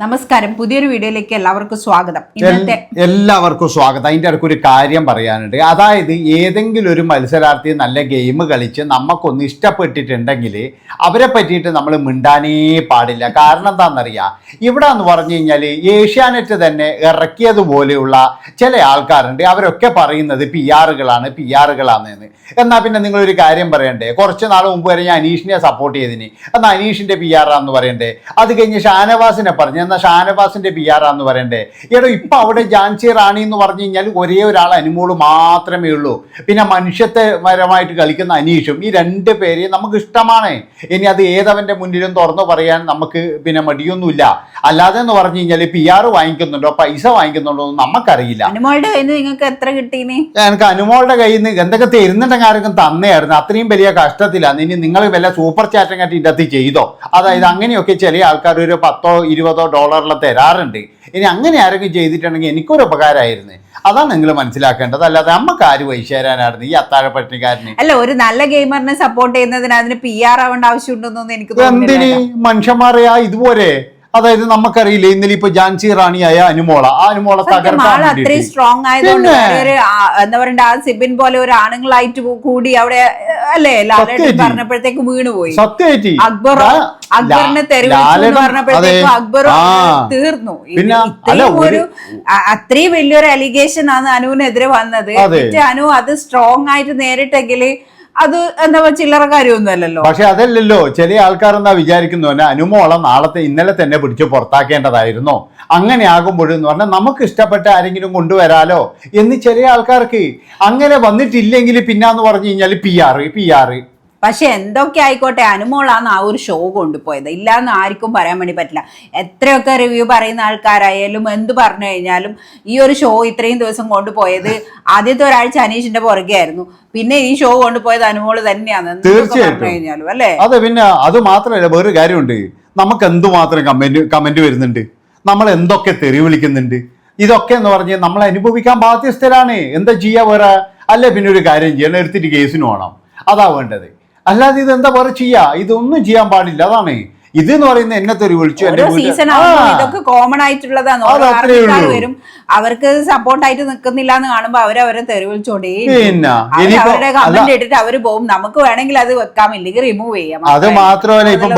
നമസ്കാരം, പുതിയൊരു വീഡിയോയിലേക്ക് എല്ലാവർക്കും സ്വാഗതം. എല്ലാവർക്കും സ്വാഗതം. അതിൻ്റെ ഇടയ്ക്ക് ഒരു കാര്യം പറയാനുണ്ട്. അതായത് ഏതെങ്കിലും ഒരു മത്സരാർത്ഥി നല്ല ഗെയിം കളിച്ച് നമുക്കൊന്ന് ഇഷ്ടപ്പെട്ടിട്ടുണ്ടെങ്കിൽ അവരെ പറ്റിയിട്ട് നമ്മൾ മിണ്ടാനേ പാടില്ല. കാരണം എന്താണെന്നറിയാം, ഇവിടെ എന്ന് പറഞ്ഞു കഴിഞ്ഞാൽ ഏഷ്യാനെറ്റ് തന്നെ ഇറക്കിയതുപോലെയുള്ള ചില ആൾക്കാരുണ്ട്. അവരൊക്കെ പറയുന്നത് പി ആറുകളാണെന്ന്. എന്നാൽ പിന്നെ നിങ്ങളൊരു കാര്യം പറയണ്ടേ, കുറച്ച് നാൾ മുമ്പ് വരെ ഞാൻ അനീഷിനെ സപ്പോർട്ട് ചെയ്തതിന്, എന്നാൽ അനീഷിൻ്റെ പി ആറാന്ന് പറയണ്ടേ. അത് കഴിഞ്ഞ് ഷാനവാസിനെ പറഞ്ഞു, എന്നാൽ ഷാനവാസിന്റെ പി ആറാന്ന് പറയണ്ടേ. എടോ, ഇപ്പൊ അവിടെ ഝാൻസി റാണി എന്ന് പറഞ്ഞു കഴിഞ്ഞാൽ ഒരേ ഒരാൾ അനുമോള് മാത്രമേ ഉള്ളൂ. പിന്നെ മനുഷ്യത്വപരമായിട്ട് കളിക്കുന്ന അനീഷും, ഈ രണ്ട് പേരെയും നമുക്ക് ഇഷ്ടമാണ്. ഇനി അത് ഏതവന്റെ മുന്നിലും തുറന്നു പറയാൻ നമുക്ക് പിന്നെ മടിയൊന്നുമില്ല. അല്ലാതെ എന്ന് പറഞ്ഞു കഴിഞ്ഞാൽ പി ആർ വാങ്ങിക്കുന്നുണ്ടോ, പൈസ വാങ്ങിക്കുന്നുണ്ടോ എന്ന് നമുക്കറിയില്ല. അനുമോളുടെ കയ്യിൽ നിന്ന് നിങ്ങൾക്ക് എത്ര കിട്ടീനി? എനിക്ക് അനുമോളുടെ കയ്യിൽ നിന്ന് എന്തൊക്കെ തരുന്നുണ്ടെങ്കിൽ ആർക്കും തന്നെയായിരുന്നു. അത്രയും വലിയ കഷ്ടത്തിലാണ്. ഇനി നിങ്ങൾ വല്ല സൂപ്പർ ചാറ്റും കാട്ടി ഇതിൻ്റെ അകത്ത് ചെയ്തോ. അതായത് അങ്ങനെയൊക്കെ ചില ആൾക്കാർ ഒരു $10-20 തരാറുണ്ട്. ഇനി അങ്ങനെ ആരെങ്കിലും ചെയ്തിട്ടുണ്ടെങ്കിൽ എനിക്കൊരു ഉപകാരമായിരുന്നു. അതാണ് നിങ്ങൾ മനസ്സിലാക്കേണ്ടത്. അല്ലാതെ നമുക്ക് ആര് വൈശേരാനായിരുന്നു ഈ അത്താഴപ്പട്ടിണിക്കാരന്? അല്ല, ഒരു നല്ല ഗെയിമറിനെ സപ്പോർട്ട് ചെയ്യുന്നതിന് അതിന് പി ആർ ആവേണ്ട ആവശ്യമുണ്ടെന്നൊന്നും എനിക്ക് തോന്നുന്നില്ല. എന്തിന് മനുഷ്യന്മാരെയാ ഇതുപോലെ? അതായത് നമുക്കറിയില്ലേ, ഇന്നലെ ഇപ്പൊ ഝാൻസി റാണിയായ അനുമോള തകർക്കാൻ അത്രയും സ്ട്രോങ് ആയതുകൊണ്ട് എന്താ പറയണ്ട, ആ സിബിൻ പോലെ ഒരു ആണുങ്ങളായിട്ട് കൂടി അവിടെ അല്ലേ ലാലേട്ടൻ പറഞ്ഞപ്പോഴത്തേക്ക് വീണുപോയി. അക്ബറിനെ തെരുവിളിച്ചു പറഞ്ഞപ്പോഴത്തേക്കും അക്ബർ തീർന്നു. ഒരു അത്രയും വലിയൊരു അലിഗേഷൻ ആണ് അനുവിനെതിരെ വന്നത്. അനു അത് സ്ട്രോങ് ആയിട്ട് നേരിട്ടെങ്കിൽ അത് എന്താ ചില്ലറ കാര്യമൊന്നും അല്ലല്ലോ. പക്ഷെ അതല്ലല്ലോ, ചില ആൾക്കാർ എന്താ വിചാരിക്കുന്നു, അനുമോളം ഇന്നലെ തന്നെ പിടിച്ച് പുറത്താക്കേണ്ടതായിരുന്നോ. അങ്ങനെ ആകുമ്പോഴെന്ന് പറഞ്ഞാൽ നമുക്ക് ഇഷ്ടപ്പെട്ട ആരെങ്കിലും കൊണ്ടുവരാലോ എന്ന് ചില ആൾക്കാർക്ക്. അങ്ങനെ വന്നിട്ടില്ലെങ്കിൽ പിന്നാന്ന് പറഞ്ഞു കഴിഞ്ഞാൽ പി ആർ. പക്ഷെ എന്തൊക്കെ ആയിക്കോട്ടെ, അനുമോളാണ് ആ ഒരു ഷോ കൊണ്ടുപോയത്. ഇല്ലാന്ന് ആർക്കും പറയാൻ വേണ്ടി പറ്റില്ല. എത്രയൊക്കെ റിവ്യൂ പറയുന്ന ആൾക്കാരായാലും എന്ത് പറഞ്ഞു കഴിഞ്ഞാലും ഈ ഒരു ഷോ ഇത്രയും ദിവസം കൊണ്ടുപോയത് ആദ്യത്തെ ഒരാഴ്ച അനീഷിന്റെ പുറകെ ആയിരുന്നു. പിന്നെ ഈ ഷോ കൊണ്ടുപോയത് അനുമോള് തന്നെയാണ് തീർച്ചയായിട്ടും. അല്ലേ? അതെ, പിന്നെ അത് മാത്രമല്ല, വേറൊരു കാര്യമുണ്ട്. നമുക്ക് എന്തുമാത്രം കമന്റ് വരുന്നുണ്ട്, നമ്മൾ എന്തൊക്കെ തെറി വിളിക്കുന്നുണ്ട്. ഇതൊക്കെ എന്ന് പറഞ്ഞാൽ നമ്മൾ അനുഭവിക്കാൻ ബാധ്യസ്ഥരാണ്. എന്താ ചെയ്യാ വേറെ? അല്ലെ പിന്നെ ഒരു കാര്യം ചെയ്യണം, എടുത്തിട്ട് കേസിന് പോകണം. അതാ വേണ്ടത്. അല്ലാതെ ഇത് എന്താ പറയാ ചെയ്യാ? ഇതൊന്നും ചെയ്യാൻ പാടില്ല. അതാണ് ഇതെന്ന് പറയുന്നത്. എന്നെ തെറി വിളിച്ചു, ഇതൊക്കെ കോമൺ ആയിട്ടുള്ളതാണ്. വരും, അവർക്ക് സപ്പോർട്ടായിട്ട് നിൽക്കുന്നില്ല എന്ന് കാണുമ്പോ അവരെ തെറി വിളിച്ചോണ്ടേ അവരുടെ കമന്റ് ഇട്ടിട്ട് അവര് പോകും. നമുക്ക് വേണമെങ്കിൽ അത് വെക്കാം, ഇല്ലെങ്കിൽ റിമൂവ് ചെയ്യാം. അത് മാത്രമല്ല, ഇപ്പൊ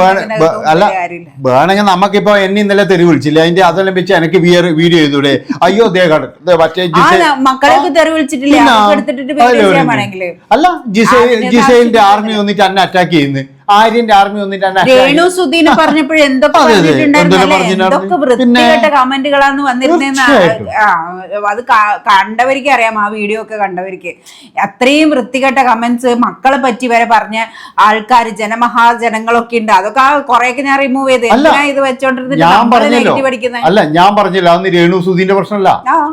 വേണമെങ്കിൽ നമുക്കിപ്പോ എന്നെ ഇന്നലെ തെറി വിളിച്ചില്ല, അതിന്റെ അതെല്ലാം വെച്ച് എനിക്ക് വീഡിയോ ചെയ്തൂടെ? അയ്യോ മക്കളൊക്കെ തെറി വിളിച്ചിട്ടില്ല, അല്ല ജിസൈലിന്റെ ആർമി വന്നിട്ട് എന്നെ അറ്റാക്ക് ചെയ്യുന്നു. ആര്യന്റെ ആർമി വന്നിട്ട് രേണു സുധീനെ പറഞ്ഞപ്പോഴും എന്തൊക്കെ എന്തൊക്കെ വൃത്തികെട്ട കമന്റുകളാണ് വന്നിരുന്നേന്ന് അത് കണ്ടവർക്ക് അറിയാം. ആ വീഡിയോ ഒക്കെ കണ്ടവർക്ക് അത്രയും വൃത്തികെട്ട കമന്റ്സ് മക്കളെ പറ്റി വരെ പറഞ്ഞ ആൾക്കാർ, ജനമഹാജനങ്ങളൊക്കെ ഉണ്ട്. അതൊക്കെ കുറെയൊക്കെ ഞാൻ റിമൂവ് ചെയ്ത് ഇത് വെച്ചോണ്ടിരുന്നിട്ട് അല്ല, ഞാൻ പറഞ്ഞില്ല അന്ന് രേണു സുധീന്റെ പ്രശ്നമല്ല.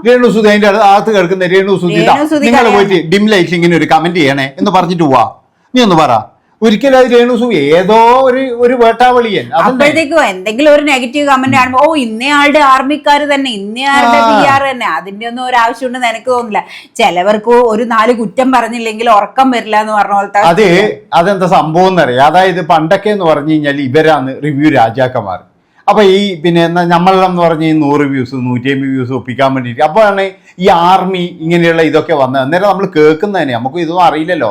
രേണു സുധി അതിന്റെ അകത്ത് കിടക്കുന്ന രേണു സുധി നിങ്ങൾ പോയിട്ട് ഡിം ലൈറ്റ് ഇങ്ങനെ ഒരു കമന്റ് ചെയ്യണേ എന്ന് പറഞ്ഞിട്ട് പോവാ. നീ ഒന്ന് പറ. ഒരിക്കലും അത് രേണുസു ഏതോ ഒരു വേട്ടാവളിയൻ. അപ്പോഴത്തേക്കും എന്തെങ്കിലും ഒരു നെഗറ്റീവ് കമന്റ് കാണുമ്പോ ഇന്നയാളുടെ ആർമിക്കാർ തന്നെ, ഇന്നയാളുടെ പി ആർ തന്നെ, അതിന്റെ ഒന്നും ഒരു ആവശ്യമുണ്ടെന്ന് എനിക്ക് തോന്നുന്നില്ല. ചിലവർക്ക് ഒരു 4 കുറ്റം പറഞ്ഞില്ലെങ്കിൽ ഉറക്കം വരില്ല എന്ന് പറഞ്ഞ പോലത്തെ. അതെന്താ സംഭവം എന്നറിയാം. അതായത് പണ്ടൊക്കെ എന്ന് പറഞ്ഞു കഴിഞ്ഞാൽ ഇവരാണ് റിവ്യൂ രാജാക്കന്മാർ. അപ്പൊ ഈ പിന്നെ നമ്മളെന്ന് പറഞ്ഞ 100 വ്യൂസ് 150 വ്യൂസ് ഒപ്പിക്കാൻ വേണ്ടിയിട്ട് അപ്പോഴാണ് ഈ ആർമി ഇങ്ങനെയുള്ള ഇതൊക്കെ വന്നത്. അന്നേരം നമ്മൾ കേൾക്കുന്നതന്നെ, നമുക്ക് ഇതൊന്നും അറിയില്ലല്ലോ.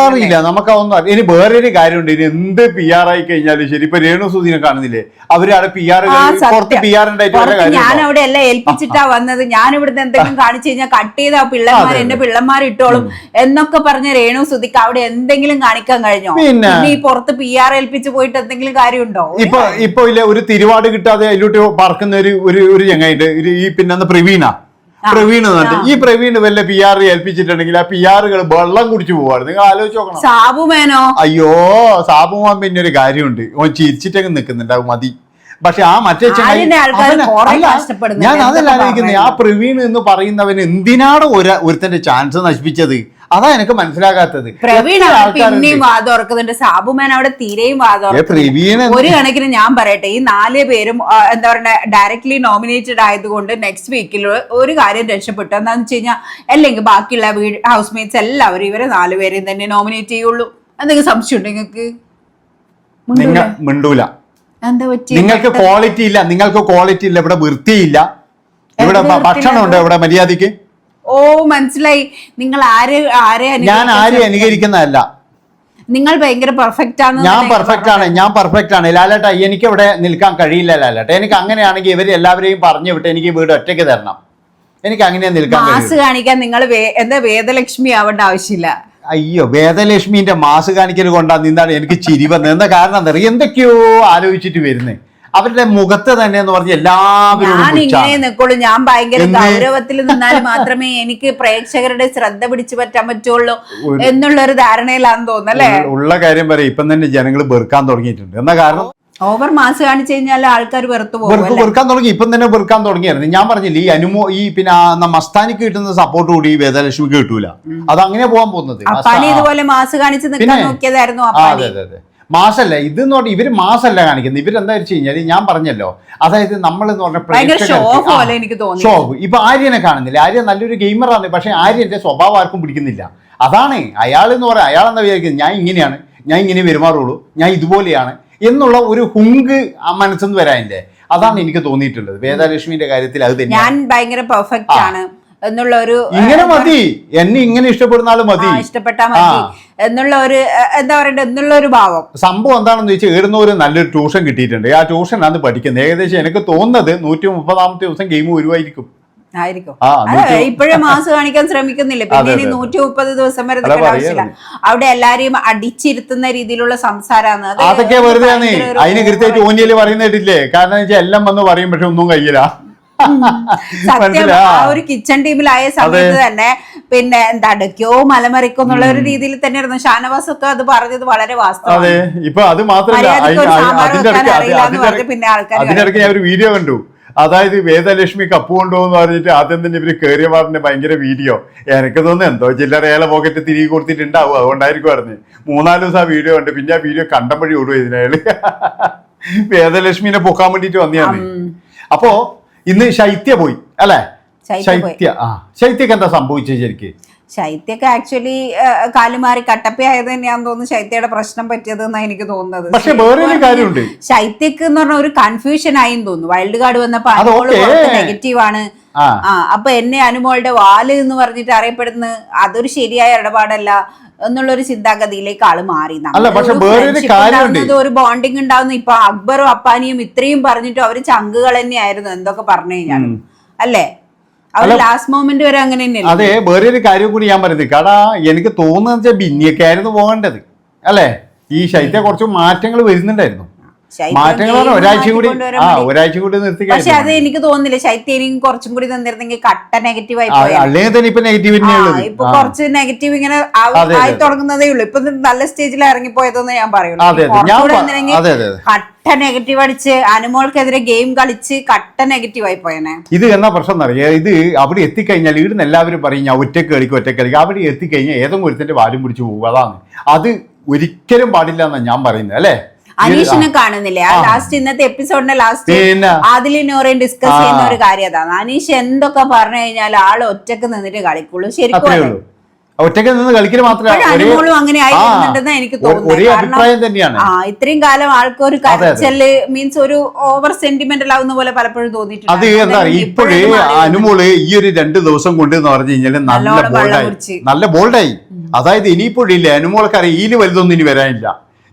അറിയില്ല, നമുക്കതൊന്നും അറിയില്ല. ഇനി വേറൊരു കാര്യമുണ്ട്. ഇനി എന്ത് പി ആർ ആയി കഴിഞ്ഞാലും ശരി, ഇപ്പൊ രേണു സുധീനെ കാണുന്നില്ലേ, അവരവിടെ പി ആർ പുറത്ത് പി ആർ ഞാൻ അവിടെ എല്ലാം ഏൽപ്പിച്ചിട്ടാ വന്നത്, ഞാൻ ഇവിടുന്ന് എന്തെങ്കിലും കാണിച്ചു കഴിഞ്ഞാൽ കട്ട് ചെയ്ത പിള്ളേന്മാർ എന്റെ പിള്ളമാർ ഇട്ടോളും എന്നൊക്കെ പറഞ്ഞ രേണു സുധിക്ക് അവിടെ എന്തെങ്കിലും കാണിക്കാൻ കഴിഞ്ഞോ? പിന്നെ ഈ പുറത്ത് പി ആർ ഏൽപ്പിച്ച് പോയിട്ട് എന്തെങ്കിലും കാര്യമുണ്ടോ? ഇപ്പൊ ഇല്ല, ഒരു തിരുവാട് കിട്ടാതെ അതിലോട്ട് പറക്കുന്ന ഒരു ചങ്ങായിട്ട് ഈ പിന്നെ പ്രവീണ ഈ പ്രവീണ് വല്ല പി ആർ ഏൽപ്പിച്ചിട്ടുണ്ടെങ്കിൽ ആ പി ആറുകൾ വെള്ളം കുടിച്ചു പോവാണ്. നിങ്ങൾ ആലോചിച്ച് നോക്കണം. സാബുമേനോ? അയ്യോ, സാബുമാൻ പിന്നെ ഒരു കാര്യമുണ്ട്, ഓൻ ചിരിച്ചിട്ടൊക്കെ നിൽക്കുന്നുണ്ടാവും മതി. പക്ഷെ ആ മറ്റേ ഞാൻ അതല്ല ആലോചിക്കുന്നത്. ആ പ്രവീൺ എന്ന് പറയുന്നവന് എന്തിനാണ് ഒരുത്തന്റെ ചാൻസ് നശിപ്പിച്ചത്? അതാ എനിക്ക് മനസ്സിലാകാത്തത്. പിന്നെയും വാദം ഉറക്കുന്നുണ്ട്. സാബുമാൻ അവിടെ തീരെയും വാദം. ഒരു കണക്കിന് ഞാൻ പറയട്ടെ, ഈ 4 പേരും എന്താ പറയുക ഡയറക്ട്ലി നോമിനേറ്റഡ് ആയതുകൊണ്ട് നെക്സ്റ്റ് വീക്കിൽ ഒരു കാര്യം രക്ഷപ്പെട്ടു. എന്താണെന്ന് വെച്ച് കഴിഞ്ഞാൽ അല്ലെങ്കിൽ ബാക്കിയുള്ള ഹൗസ് മേറ്റ്സ് എല്ലാവരും ഇവരെ 4 പേരെയും തന്നെ നോമിനേറ്റ് ചെയ്യുള്ളൂ. എന്തെങ്കിലും സംശയം ഉണ്ടോ നിങ്ങൾക്ക്? നിങ്ങൾ മിണ്ടൂല. എന്താ പറ്റി? നിങ്ങൾക്ക് ക്വാളിറ്റി ഇല്ല, ഇവിടെ വൃത്തിയില്ല, ഇവിടെ ഭക്ഷണം ഉണ്ട് ഇവിടെ മര്യാദക്ക്. ഓ മനസ്സിലായി. നിങ്ങൾ ഞാൻ ആരെയും അനുകരിക്കുന്നതല്ല. നിങ്ങൾ ഭയങ്കര പെർഫെക്റ്റ് ആണ്. ഞാൻ പെർഫെക്റ്റ് ആണ് ലാലേട്ട. എനിക്ക് ഇവിടെ നിൽക്കാൻ കഴിയില്ല ലാലേട്ട. എനിക്ക് അങ്ങനെയാണെങ്കിൽ ഇവര് എല്ലാവരെയും പറഞ്ഞു വിട്ട് എനിക്ക് വീട് ഒറ്റയ്ക്ക് തരണം. എനിക്ക് അങ്ങനെ നിൽക്കാൻ മാസ് കാണിക്കാൻ നിങ്ങൾ എന്താ വേദലക്ഷ്മി ആവേണ്ട ആവശ്യമില്ല. അയ്യോ, വേദലക്ഷ്മിന്റെ മാസ് കാണിക്കൽ കൊണ്ടാ നിന്നാണ് എനിക്ക് ചിരി വന്നത്. എന്താ കാരണം എന്താ പറയുക, എന്തൊക്കെയോ ആലോചിച്ചിട്ട് വരുന്നേ അവരുടെ മുഖത്ത് തന്നെ എന്ന് പറഞ്ഞ എല്ലാവരും. ഞാൻ ഇങ്ങനെ നിൽക്കുള്ളൂ, ഞാൻ ഭയങ്കര ഗൗരവത്തിൽ നിന്നാൽ മാത്രമേ എനിക്ക് പ്രേക്ഷകരുടെ ശ്രദ്ധ പിടിച്ചു പറ്റാൻ പറ്റുള്ളൂ എന്നുള്ള ഒരു ധാരണയിലാന്ന് തോന്നുന്നല്ലേ. ഉള്ള കാര്യം പറയും, ഇപ്പം തന്നെ ജനങ്ങൾ വെറുക്കാൻ തുടങ്ങിയിട്ടുണ്ട്. എന്താ കാരണം, ഓവർ മാസ് കാണിച്ചു കഴിഞ്ഞാൽ ആൾക്കാർ വെറുക്കാൻ തുടങ്ങി. ഇപ്പം തന്നെ വെറുക്കാൻ തുടങ്ങിയായിരുന്നു. ഞാൻ പറഞ്ഞില്ലേ, ഈ പിന്നെ മസ്താനിക്ക് കിട്ടുന്ന സപ്പോർട്ട് കൂടി ഈ വേദലക്ഷ്മിക്ക് കിട്ടൂല. അത് അങ്ങനെ പോകാൻ പോകുന്നത്. അപ്പാനി ഇതുപോലെ മാസ് കാണിച്ച് നിൽക്കാൻ നോക്കിയതായിരുന്നു. അതെ അതെ അതെ, മാസല്ല ഇതെന്ന് പറഞ്ഞാൽ ഇവര് മാസല്ല കാണിക്കുന്നത്. ഇവരെന്താ വെച്ച് കഴിഞ്ഞാൽ ഞാൻ പറഞ്ഞല്ലോ, അതായത് നമ്മൾ എന്ന് പറഞ്ഞ ഷോ. ഇപ്പൊ ആര്യനെ കാണുന്നില്ല, ആര്യൻ നല്ലൊരു ഗെയിമറാണ്, പക്ഷെ ആര്യന്റെ സ്വഭാവം ആർക്കും പിടിക്കുന്നില്ല. അതാണ് അയാൾ എന്ന് പറയാം. അയാൾ എന്താ വിചാരിക്കുന്നത്, ഞാൻ ഇങ്ങനെയാണ്, ഞാൻ ഇങ്ങനെ പെരുമാറുള്ളൂ, ഞാൻ ഇതുപോലെയാണ് എന്നുള്ള ഒരു ഹുങ്ക് ആ മനസ്സെന്ന് വരാനില്ലേ. അതാണ് എനിക്ക് തോന്നിയിട്ടുള്ളത് വേദലക്ഷ്മിന്റെ കാര്യത്തിൽ. അത് തന്നെ ഞാൻ ഭയങ്കര പെർഫെക്റ്റ് ആണ് എന്നുള്ള ഒരു, ഇങ്ങനെ മതി, എന്നെ ഇങ്ങനെ ഇഷ്ടപ്പെടുന്ന ആള് മതി, ഇഷ്ടപ്പെട്ടാ മതി എന്നുള്ള ഒരു എന്താ പറയണ്ടേ എന്നുള്ള ഒരു ഭാവം. സംഭവം എന്താണെന്ന് വെച്ചാൽ ഇടുന്ന ഒരു നല്ലൊരു ട്യൂഷൻ കിട്ടിയിട്ടുണ്ട്. ആ ട്യൂഷനാണ് പഠിക്കുന്നത്. ഏകദേശം എനിക്ക് തോന്നുന്നത് 130ാമത്തെ ദിവസം ഗെയിം വരുമായിരിക്കും. ഇപ്പോഴും മാസ് കാണിക്കാൻ ശ്രമിക്കുന്നില്ല, പിന്നെ ഇനി 130 ദിവസം വരെ ആവശ്യമില്ല. അവിടെ എല്ലാരെയും അടിച്ചിരുത്തുന്ന രീതിയിലുള്ള സംസാരമാണ്. അതൊക്കെ വെറുതെയാണ്. അതിന് കൃത്യമായിട്ട് ഓനിയല് പറയുന്നിട്ടില്ലേ. കാരണം വെച്ചാൽ എല്ലാം വന്ന് പറയും, പക്ഷെ ഒന്നും കഴിയില്ല. സത്യം. ആ ഒരു കിച്ചൺ ടീമിലായ സമയത്ത് തന്നെ പിന്നെ എന്താ അടയ്ക്കോ മലമറിക്കോ എന്നുള്ള ഒരു രീതിയിൽ തന്നെയായിരുന്നു ഷാനവാസ് ഒക്കെ അത് പറഞ്ഞത് വളരെ വാസ്തവം. ഇപ്പൊ അത് മാത്രമല്ല, പിന്നെ ആൾക്കാർ അതിനിടയ്ക്ക് ഞാൻ ഒരു വീഡിയോ കണ്ടു. അതായത് വേദലക്ഷ്മി കപ്പ് കൊണ്ടുപോകുന്ന പറഞ്ഞിട്ട് ആദ്യം തന്നെ ഇവര് കേറിയ പാടിന്റെ ഭയങ്കര വീഡിയോ. എനിക്ക് തോന്നുന്നു എന്തോ ചില്ലറേല പോക്കറ്റ് തിരികെ കൊടുത്തിട്ടുണ്ടാവും, അതുകൊണ്ടായിരിക്കും പറഞ്ഞു. 3-4 ദിവസം ആ വീഡിയോ കണ്ടു. പിന്നെ ആ വീഡിയോ കണ്ടപ്പോഴേ ഓടും ഇതിനയാള് വേദലക്ഷ്മിനെ പൊക്കാൻ വേണ്ടിട്ട് വന്നതാണ്. അപ്പോ ഇന്ന് ശൈത്യ പോയി അല്ലെ. ശൈത്യക്ക് എന്താ സംഭവിച്ചത് ശരിക്കും? ശൈത്യക്ക് ആക്ച്വലി കാലുമാറി കട്ടപ്പയായത് തന്നെയാന്ന് തോന്നുന്നു ശൈത്യയുടെ പ്രശ്നം പറ്റിയത് എന്നാണ് എനിക്ക് തോന്നുന്നത്. പക്ഷെ വേറൊരു കാര്യമുണ്ട്, ശൈത്യക്ക് എന്ന് പറഞ്ഞ ഒരു കൺഫ്യൂഷൻ ആയിന്ന് തോന്നുന്നു. വൈൽഡ് കാർഡ് വന്നപ്പോ നെഗറ്റീവ് ആണ്. അപ്പൊ എന്നെ അനുമോളുടെ വാല് എന്ന് പറഞ്ഞിട്ട് അറിയപ്പെടുന്ന അതൊരു ശരിയായ ഇടപാടല്ല എന്നുള്ളൊരു ചിന്താഗതിയിലേക്ക് ആള് മാറി. ഒരു ബോണ്ടിങ് ഉണ്ടാവുന്ന ഇപ്പൊ അക്ബറും അപ്പാനിയും ഇത്രയും പറഞ്ഞിട്ടും അവര് ചങ്കുകൾ തന്നെയായിരുന്നു എന്തൊക്കെ പറഞ്ഞു കഴിഞ്ഞാൽ അല്ലേ. അവര് ലാസ്റ്റ് മൊമെന്റ് വരെ അങ്ങനെ തന്നെയല്ലേ. അതെ, വേറൊരു കാര്യം കൂടി ഞാൻ പറയുന്നത്, കാരണം എനിക്ക് തോന്നുന്നത് വെച്ചാൽ ബിന്നിയൊക്കെ ആയിരുന്നു പോകേണ്ടത് അല്ലെ. ഈ ശൈത്യ കുറച്ച് മാറ്റങ്ങൾ വരുന്നുണ്ടായിരുന്നു. മാറ്റങ്ങൾ ഒരാഴ്ച കൂടി നിർത്തി. പക്ഷെ അത് എനിക്ക് തോന്നുന്നില്ല ശൈത്യ ഇനിയും കുറച്ചും കൂടി തന്നിരുന്നെങ്കിൽ കട്ട നെഗറ്റീവ് ആയി പോയി. അല്ലെങ്കിൽ തന്നെ ഇപ്പൊ നെഗറ്റീവ് ഇപ്പൊ കുറച്ച് നെഗറ്റീവ് ഇങ്ങനെ ആയി തുടങ്ങുന്നതേ ഉള്ളൂ. ഇപ്പൊ നല്ല സ്റ്റേജിൽ ഇറങ്ങിപ്പോയതെന്ന് ഞാൻ പറയുള്ളൂ. കട്ട നെഗറ്റീവ് അടിച്ച് അനുമോൾക്കെതിരെ ഗെയിം കളിച്ച് കട്ട നെഗറ്റീവ് ആയി പോയനെ. ഇത് എന്നാ പ്രശ്നം എന്നറിയാം. ഇത് അവിടെ എത്തിക്കഴിഞ്ഞാൽ ഇവിടുന്ന് എല്ലാവരും പറയും ഞാൻ ഒറ്റക്ക് കളിക്കും. അവിടെ എത്തിക്കഴിഞ്ഞാൽ ഏതെങ്കിലും ഒരുത്തിന്റെ വാലും പിടിച്ച് പോകും. അതാണ്, അത് ഒരിക്കലും പാടില്ല എന്നാണ് ഞാൻ പറയുന്നത് അല്ലെ. അനീഷിനെ കാണുന്നില്ലേ ലാസ്റ്റ് ഇന്നത്തെ എപ്പിസോഡിന്റെ ലാസ്റ്റ് ആദിലും നോറയും ഡിസ്കസ് ചെയ്യുന്ന ഒരു കാര്യം അതാണ്. അനീഷ് എന്തൊക്കെ പറഞ്ഞു കഴിഞ്ഞാൽ ആള് ഒറ്റക്ക് നിന്നിട്ട് കളിക്കുള്ളൂ. ശരിക്കും ഒറ്റക്ക് നിന്ന് കളിക്കല് മാത്രമേ അങ്ങനെ ആയിരുന്നുണ്ടെന്ന് എനിക്ക് തോന്നുന്നു. ഇത്രയും കാലം ആൾക്കൊരു കരച്ചല് മീൻസ് ഒരു ഓവർ സെന്റിമെന്റൽ ആവുന്ന പോലെ പലപ്പോഴും തോന്നിയിട്ടുണ്ട്. അത് എന്താ ഇപ്പോഴേ അനുമോള് ഈ ഒരു 2 ദിവസം കൊണ്ട് എന്ന് പറഞ്ഞു കഴിഞ്ഞാല് നല്ല ബോൾഡായി. അതായത് ഇനിയിപ്പോഴില്ല അനുമോൾക്കറിയാം ഇതില് വലുതൊന്നും ഇനി വരാനില്ല,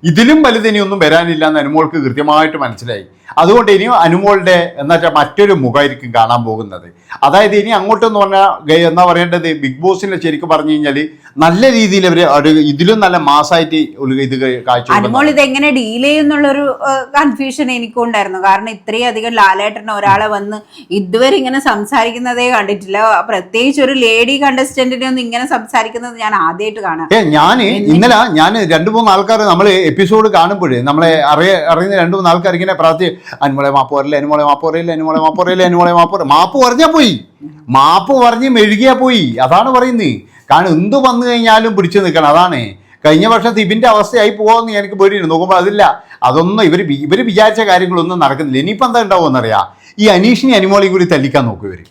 ഇതിലും വലുതിനി ഒന്നും വരാനില്ല എന്ന് അനുമോൾക്ക് കൃത്യമായിട്ട് മനസ്സിലായി. അതുകൊണ്ട് ഇനിയും അനുമോളുടെ എന്നുവെച്ചാൽ മറ്റൊരു മുഖമായിരിക്കും കാണാൻ പോകുന്നത്. അതായത് ഇനി അങ്ങോട്ടെന്ന് പറഞ്ഞാൽ എന്താ പറയേണ്ടത്, ബിഗ് ബോസിനെ ശരിക്കും പറഞ്ഞു കഴിഞ്ഞാൽ നല്ല രീതിയിൽ അവര് ഇതിലും നല്ല മാസമായിട്ട് ഇത് കാഴ്ച. അനുമോൾ ഇതെങ്ങനെ ഡീൽ ചെയ്യുന്നുള്ളൊരു കൺഫ്യൂഷൻ എനിക്കുണ്ടായിരുന്നു. കാരണം ഇത്രയും അധികം ലാലേട്ടൻ ഒരാളെ വന്ന് ഇതുവരെ ഇങ്ങനെ സംസാരിക്കുന്നതേ കണ്ടിട്ടില്ല. പ്രത്യേകിച്ച് ഒരു ലേഡി കണ്ടസ്റ്റന്റിനെ ഒന്ന് ഇങ്ങനെ സംസാരിക്കുന്നത് ഞാൻ ആദ്യമായിട്ട് കാണാം. ഇന്നലെ ഞാൻ 2-3 ആൾക്കാർ നമ്മള് എപ്പിസോഡ് കാണുമ്പോഴേ നമ്മളെ അറിയുന്ന 2-3 ആൾക്കാർ ഇങ്ങനെ പ്രാർത്ഥി അനുമോളെ മാപ്പ് പറയില്ല, അനുമോളെ മാപ്പ് പറയില്ല, അനുമോളെ മാപ്പ് പറയില്ല, അനുമോളെ മാപ്പ് പറഞ്ഞാ പോയി, മാപ്പ് പറഞ്ഞ് മെഴുകിയാ പോയി. അതാണ് പറയുന്നത്. കാരണം എന്ത് വന്നു കഴിഞ്ഞാലും പിടിച്ചു നിൽക്കണം. അതാണ് കഴിഞ്ഞ വർഷത്തെ ഇതിന്റെ അവസ്ഥയായി പോകാമെന്ന് എനിക്ക് പേടിയുണ്ട്. നോക്കുമ്പോൾ അതില്ല, അതൊന്നും ഇവര് വിചാരിച്ച കാര്യങ്ങളൊന്നും നടക്കുന്നില്ല. ഇനിയിപ്പോൾ എന്താ ഉണ്ടാവുമെന്നറിയാം, ഈ അനീഷിനെ അനുമോളെയും കൂടി തല്ലിക്കാൻ നോക്കും ഇവര്.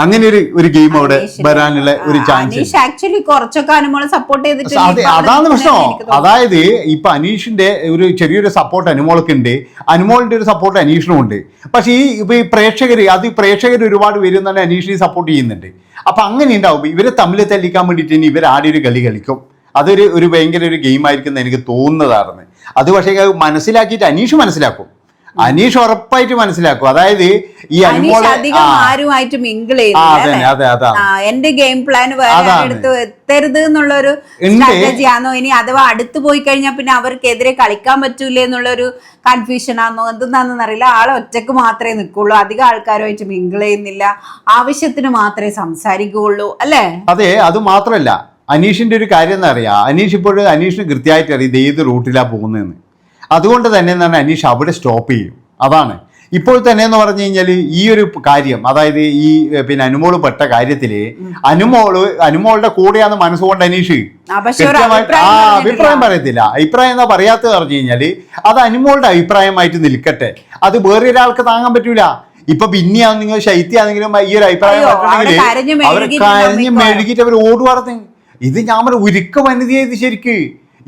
അങ്ങനെ ഒരു ഗെയിം അവിടെ വരാനുള്ള ഒരു ചാൻസ്. അനീഷ് ആക്ച്വലി കുറച്ചൊക്കെ അനുമോളെ സപ്പോർട്ട് അതെ, ചെയ്തിട്ടുണ്ട്. അതാണ് പ്രശ്നം. അതായത് ഇപ്പൊ അനീഷിന്റെ ഒരു ചെറിയൊരു സപ്പോർട്ട് അനുമോൾക്ക് ഉണ്ട്, അനുമോളിന്റെ ഒരു സപ്പോർട്ട് അനീഷിനും ഉണ്ട്. പക്ഷെ ഈ പ്രേക്ഷകർ ഒരുപാട് പേര് തന്നെ അനീഷിനെ സപ്പോർട്ട് ചെയ്യുന്നുണ്ട്. അപ്പൊ അങ്ങനെ ഉണ്ടാവും ഇവരെ തമ്മിൽ തല്ലിക്കാൻ വേണ്ടിയിട്ട് ഇനി ഇവർ ആടി ഒരു കളി കളിക്കും. അതൊരു ഭയങ്കര ഒരു ഗെയിം ആയിരിക്കും എന്ന് എനിക്ക് തോന്നുന്നതാണ്. അത് പക്ഷേ മനസ്സിലാക്കിയിട്ട് അനീഷ് മനസ്സിലാക്കും, അനീഷ് ഉറപ്പായിട്ട് മനസ്സിലാക്കും. അതായത് ഈ ആരുമായിട്ട് മിങ്കിൾ ചെയ്യുന്നില്ല. എന്റെ ഗെയിം പ്ലാൻ വേറെ അടുത്ത് എത്തരുത് എന്നുള്ളൊരു സ്ട്രാറ്റജി ആണോ, ഇനി അഥവാ അടുത്ത് പോയി കഴിഞ്ഞാൽ പിന്നെ അവർക്കെതിരെ കളിക്കാൻ പറ്റൂലേ എന്നുള്ളൊരു കൺഫ്യൂഷൻ ആണോ, എന്തെന്നാണെന്ന് അറിയില്ല. ആളെ ഒറ്റക്ക് മാത്രമേ നിൽക്കുള്ളൂ, അധികം ആൾക്കാരുമായിട്ട് മിങ്കിൾ ചെയ്യുന്നില്ല, ആവശ്യത്തിന് മാത്രമേ സംസാരിക്കുകയുള്ളൂ അല്ലേ? അതെ, അത് മാത്രമല്ല അനീഷിന്റെ ഒരു കാര്യം എന്താ അറിയാം, അനീഷിന് കൃത്യമായിട്ട് അറിയാം ഇത് ഏത് റൂട്ടിലാണ് പോകുന്നതെന്ന്. അതുകൊണ്ട് തന്നെ എന്താണ് അനീഷ് അവിടെ സ്റ്റോപ്പ് ചെയ്യും. അതാണ് ഇപ്പോൾ തന്നെ എന്ന് പറഞ്ഞു കഴിഞ്ഞാൽ ഈ ഒരു കാര്യം, അതായത് ഈ പിന്നെ അനുമോള് പെട്ട കാര്യത്തില് അനുമോളുടെ കൂടെയാണ് മനസ്സുകൊണ്ട് അനീഷ് കൃത്യമായിട്ട് അഭിപ്രായം പറയത്തില്ല. അഭിപ്രായം എന്താ പറയാത്തത് പറഞ്ഞു കഴിഞ്ഞാല് അത് അനുമോളുടെ അഭിപ്രായമായിട്ട് നിൽക്കട്ടെ, അത് വേറെ ഒരാൾക്ക് താങ്ങാൻ പറ്റൂല. ഇപ്പൊ പിന്നെയാണ് നിങ്ങൾ ശൈത്യാണെങ്കിലും ഈ ഒരു അഭിപ്രായം പറഞ്ഞിട്ടുണ്ടെങ്കിൽ അവർ കരഞ്ഞ് മെഴുകിയിട്ട് അവർ ഓടുവാർന്ന്. ഇത് ഞാൻ പറഞ്ഞ ഉരുക്ക വനിതയായത് ശരിക്ക്.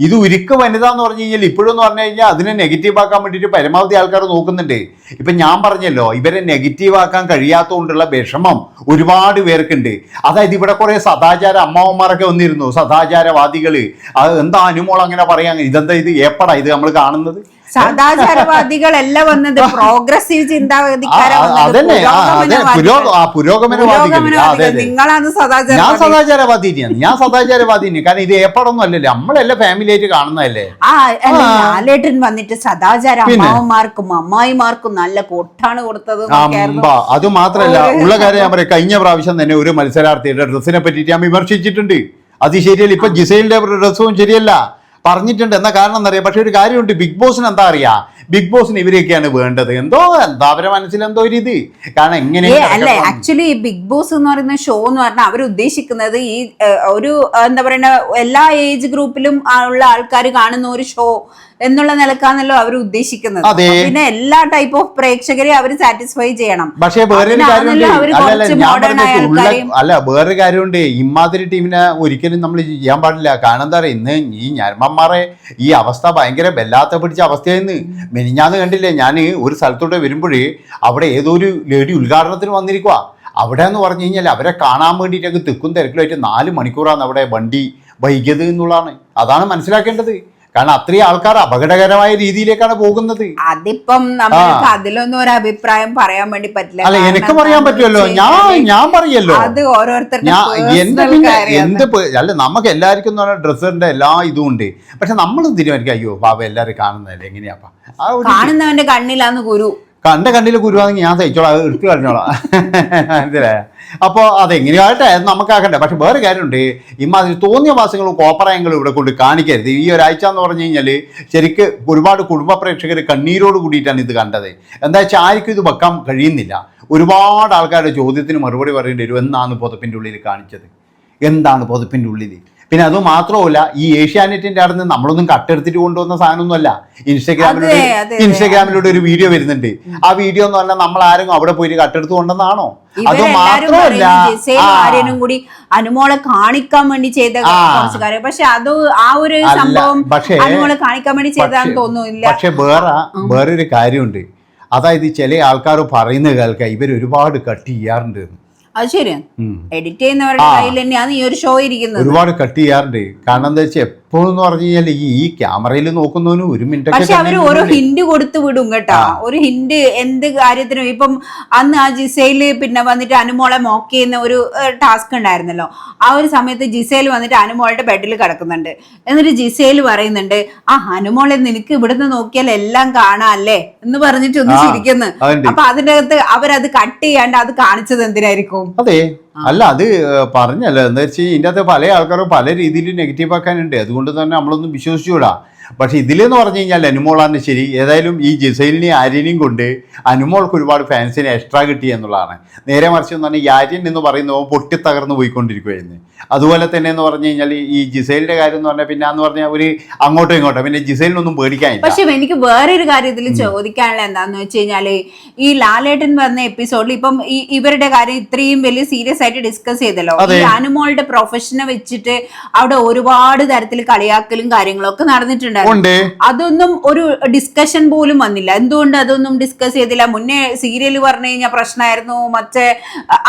ഇത് ഉരുക്ക വനിത എന്ന് പറഞ്ഞു കഴിഞ്ഞാൽ ഇപ്പോഴെന്ന് പറഞ്ഞു കഴിഞ്ഞാൽ അതിനെ നെഗറ്റീവ് ആക്കാൻ വേണ്ടിയിട്ട് പരമാവധി ആൾക്കാർ നോക്കുന്നുണ്ട്. ഇപ്പൊ ഞാൻ പറഞ്ഞല്ലോ, ഇവരെ നെഗറ്റീവ് ആക്കാൻ കഴിയാത്തതുകൊണ്ടുള്ള വിഷമം ഒരുപാട് പേർക്കുണ്ട്. അതായത് ഇവിടെ കുറെ സദാചാര അമ്മാവന്മാരൊക്കെ വന്നിരുന്നു, സദാചാരവാദികള്. അത് എന്താ അനുമോൾ അങ്ങനെ പറയാൻ, ഇതെന്താ ഇത് ഏപ്പടാ ഇത് നമ്മൾ കാണുന്നത്? സദാചാരവാദികളല്ല വന്നത്, പ്രോഗ്രസീവ് നിങ്ങളാണ് സദാചാരവാദിനെയാണ്. ഞാൻ സദാചാരവാദിനെ, കാരണം ഇത് ഏപ്പടൊന്നും അല്ലല്ലോ, നമ്മളെല്ലാം ഫാമിലി ആയിട്ട് കാണുന്നതല്ലേ. ലാലേട്ടൻ വന്നിട്ട് സദാചാര അമ്മാവന്മാർക്കും അമ്മായിമാർക്കും നല്ല പൊട്ടാണ് കൊടുത്തത്. അത് മാത്രല്ല, ഉള്ള കാര്യം ഞാൻ പറയാം, കഴിഞ്ഞ പ്രാവശ്യം തന്നെ ഒരു മത്സരാർത്ഥിയുടെ ഡ്രസ്സിനെ പറ്റിയിട്ട് ഞാൻ വിമർശിച്ചിട്ടുണ്ട്. അത് ശരിയല്ല. ഇപ്പൊ ജിസൈലിന്റെ ഡ്രസ്സും ശരിയല്ല പറഞ്ഞിട്ടുണ്ട്. എന്താ കാരണം എന്നറിയാം. പക്ഷെ ഒരു കാര്യമുണ്ട്, ബിഗ് ബോസിന് എന്താ അറിയാ, ബിഗ് ബോസിന് ഇവരെയൊക്കെയാണ് വേണ്ടത്. എന്താ അവരെ മനസ്സിലെന്തോ ഒരു ഇത്, കാരണം അല്ലെ ആക്ച്വലി ബിഗ് ബോസ് എന്ന് പറയുന്ന ഷോ എന്ന് പറഞ്ഞാൽ അവർ ഉദ്ദേശിക്കുന്നത് ഈ ഒരു എന്താ പറയുക എല്ലാ ഏജ് ഗ്രൂപ്പിലും ഉള്ള ആൾക്കാർ കാണുന്ന ഒരു ഷോ എന്നുള്ള നിലക്കാണല്ലോ അവർ ഉദ്ദേശിക്കുന്നത്. പിന്നെ എല്ലാ ടൈപ്പ് ഓഫ് പ്രേക്ഷകരെ അവർ സാറ്റിസ്ഫൈ ചെയ്യണം. പക്ഷേ വേറൊരു കാര്യമുണ്ട്, ഇമാതിരി ടീമിനെ ഒരിക്കലും നമ്മൾ ചെയ്യാൻ പാടില്ല. കാരണം എന്താ പറയുക, ഇന്ന് ഈ ഞരമ്പന്മാരെ ഈ അവസ്ഥ ഭയങ്കര വല്ലാത്ത പിടിച്ച അവസ്ഥയായിരുന്നു. മെനിഞ്ഞാന്ന് കണ്ടില്ലേ, ഞാൻ ഒരു സ്ഥലത്തോട്ട് വരുമ്പോഴേ അവിടെ ഏതോ ഒരു ലേഡി ഉദ്ഘാടനത്തിന് വന്നിരിക്കുക. അവിടെ എന്ന് പറഞ്ഞു കഴിഞ്ഞാൽ അവരെ കാണാൻ വേണ്ടിയിട്ടൊക്കെ തിക്കും തിരക്കിലായിട്ട് 4 മണിക്കൂറാണ് അവിടെ വണ്ടി വൈകിയത് എന്നുള്ളതാണ്. അതാണ് മനസ്സിലാക്കേണ്ടത്. കാരണം അത്രയും ആൾക്കാർ അപകടകരമായ രീതിയിലേക്കാണ് പോകുന്നത്. അതിപ്പം നമുക്ക് അതിലൊന്നും ഒരു അഭിപ്രായം പറയാൻ വേണ്ടി പറ്റില്ല. അല്ല, എനിക്ക് പറയാൻ പറ്റുമല്ലോ, ഞാൻ പറയല്ലോ. അത് ഓരോരുത്തരുടെ അല്ല, നമുക്ക് എല്ലാവർക്കും ഡ്രസ്സിന്റെ എല്ലാ ഇതും ഉണ്ട്. പക്ഷെ നമ്മൾ തീരുമാനിക്കും, അയ്യോ പാവ എല്ലാവരും കാണുന്നതല്ലേ, എങ്ങനെയാപ്പാ കാണുന്നവന്റെ കണ്ണിലാന്ന് കുരു, കണ്ട കണ്ണിൽ കുരുവാണെങ്കിൽ ഞാൻ തയ്ച്ചോളാം, അത് എടുത്തു കളഞ്ഞോളാം. മനസ്സിലായ? അപ്പോൾ അതെങ്ങനെയാകട്ടെ, അത് നമുക്കാക്കണ്ടേ. പക്ഷെ വേറെ കാര്യമുണ്ട്, ഇമാതിരി തോന്നിയ വാസങ്ങളും കോപ്പറായങ്ങളും ഇവിടെ കൊണ്ട് കാണിക്കരുത്. ഈ ഒരാഴ്ച എന്ന് പറഞ്ഞു കഴിഞ്ഞാൽ ശരിക്ക് ഒരുപാട് കുടുംബ പ്രേക്ഷകർ കണ്ണീരോട് കൂടിയിട്ടാണ് ഇത് കണ്ടത്. എന്താ വെച്ചാൽ ആർക്കും ഇത് വെക്കാൻ കഴിയുന്നില്ല. ഒരുപാട് ആൾക്കാരുടെ ചോദ്യത്തിന് മറുപടി പറയേണ്ടി വരും, എന്നാണ് പുതപ്പിൻ്റെ ഉള്ളിൽ കാണിച്ചത്, എന്താണ് പുതപ്പിൻ്റെ ഉള്ളിൽ. പിന്നെ അത് മാത്രമല്ല, ഈ ഏഷ്യാനെറ്റിന്റെ അവിടെ നിന്ന് നമ്മളൊന്നും കട്ടെടുത്തിട്ട് കൊണ്ടുവന്ന സാധനമൊന്നുമല്ല. ഇൻസ്റ്റാഗ്രാമിലൂടെ ഒരു വീഡിയോ വരുന്നുണ്ട്. ആ വീഡിയോ എന്ന് പറഞ്ഞാൽ നമ്മൾ ആരും അവിടെ പോയിട്ട് കട്ടെടുത്ത് കൊണ്ടെന്നാണോ? അത് മാത്രമല്ല, കൂടി അനുമോളെ കാണിക്കാൻ വേണ്ടി ചെയ്ത കുറച്ച് കാര്യം. പക്ഷെ അത് ആ ഒരു സംഭവം അനുമോളെ കാണിക്കാൻ വേണ്ടി ചെയ്താന്ന് തോന്നുന്നില്ല. പക്ഷെ വേറൊരു കാര്യമുണ്ട്, അതായത് ചില ആൾക്കാർ പറയുന്നത് കേൾക്കാം, ഇവർ ഒരുപാട് കട്ട് ചെയ്യാറുണ്ട്. അത് ശരിയാണ്, എഡിറ്റ് ചെയ്യുന്നവരുടെ കയ്യിൽ തന്നെയാണ് ഈ ഒരു ഷോ ഇരിക്കുന്നത്. ഒരുപാട് കട്ട് ചെയ്യാറുണ്ട്. കാരണം എന്താ വെച്ചാൽ എപ്പോഴെന്ന് പറഞ്ഞു കഴിഞ്ഞാൽ ഈ ക്യാമറയിൽ നോക്കുന്നവന് 1 മിനിറ്റ്. പക്ഷെ അവര് ഓരോ ഹിന്റ് കൊടുത്തു വിടും കേട്ടോ, ഒരു ഹിന്റ് എന്ത് കാര്യത്തിനും. ഇപ്പം അന്ന് ആ ജിസൈല് പിന്നെ വന്നിട്ട് അനുമോളെ മോക്ക് ചെയ്യുന്ന ഒരു ടാസ്ക് ഉണ്ടായിരുന്നല്ലോ. ആ ഒരു സമയത്ത് ജിസൈൽ വന്നിട്ട് അനുമോളുടെ ബെഡിൽ കിടക്കുന്നുണ്ട്. എന്നിട്ട് ജിസൈൽ പറയുന്നുണ്ട്, അനുമോളെ നിനക്ക് ഇവിടുന്ന് നോക്കിയാൽ എല്ലാം കാണാല്ലേ എന്ന് പറഞ്ഞിട്ട് ഒന്ന് ചിരിക്കുന്നു. അപ്പൊ അതിന്റെ അകത്ത് അവരത് കട്ട് ചെയ്യാണ്ട് അത് കാണിച്ചത് എന്തിനായിരിക്കും? അതെ, അല്ല അത് പറഞ്ഞല്ലോ. എന്താ വെച്ചാൽ ഇതിൻ്റെ അകത്ത് പല ആൾക്കാരും പല രീതിയിൽ നെഗറ്റീവ് ആക്കാനുണ്ട്. അതുകൊണ്ട് തന്നെ നമ്മളൊന്നും വിശ്വസിച്ചുകൂടാ. പക്ഷെ ഇതിലെന്ന് പറഞ്ഞു കഴിഞ്ഞാൽ അനുമോളാണ് ശരി. ഏതായാലും ഈ ജിസൈലിനെയും ആര്യനെയും കൊണ്ട് അനുമോൾക്ക് ഒരുപാട് ഫാൻസിനെ എക്സ്ട്രാ കിട്ടി എന്നുള്ളതാണ്. നേരെ മറിച്ച് എന്ന് പറഞ്ഞാൽ ഈ ആര്യൻ എന്ന് പറയുന്നത് പൊട്ടിത്തകർന്ന് പോയിക്കൊണ്ടിരിക്കുകയായിരുന്നു. അതുപോലെ തന്നെ എന്ന് പറഞ്ഞു കഴിഞ്ഞാൽ ഈ ജിസൈലിന്റെ കാര്യം എന്ന് പറഞ്ഞാൽ പിന്നെ എന്ന് പറഞ്ഞാൽ ഒരു അങ്ങോട്ടും ഇങ്ങോട്ടും പിന്നെ ജിസൈലിനൊന്നും പേടിക്കാനില്ല. പക്ഷെ എനിക്ക് വേറൊരു കാര്യം ഇതിൽ ചോദിക്കാനുള്ള എന്താന്ന് വെച്ച് കഴിഞ്ഞാല് ഈ ലാലേട്ടൻ വന്ന എപ്പിസോഡിൽ ഇപ്പം ഇവരുടെ കാര്യം ഇത്രയും വലിയ സീരിയസ് ആയിട്ട് ഡിസ്കസ് ചെയ്തല്ലോ. ഈ അനുമോളുടെ പ്രൊഫഷനെ വെച്ചിട്ട് അവിടെ ഒരുപാട് തരത്തിൽ കളിയാക്കലും കാര്യങ്ങളും ഒക്കെ നടന്നിട്ടുണ്ടായിരുന്നു. അതൊന്നും ഒരു ഡിസ്കഷൻ പോലും വന്നില്ല. എന്തുകൊണ്ട് അതൊന്നും ഡിസ്കസ് ചെയ്തില്ല? മുന്നേ സീരിയൽ പറഞ്ഞു കഴിഞ്ഞാൽ പ്രശ്നമായിരുന്നു, മറ്റേ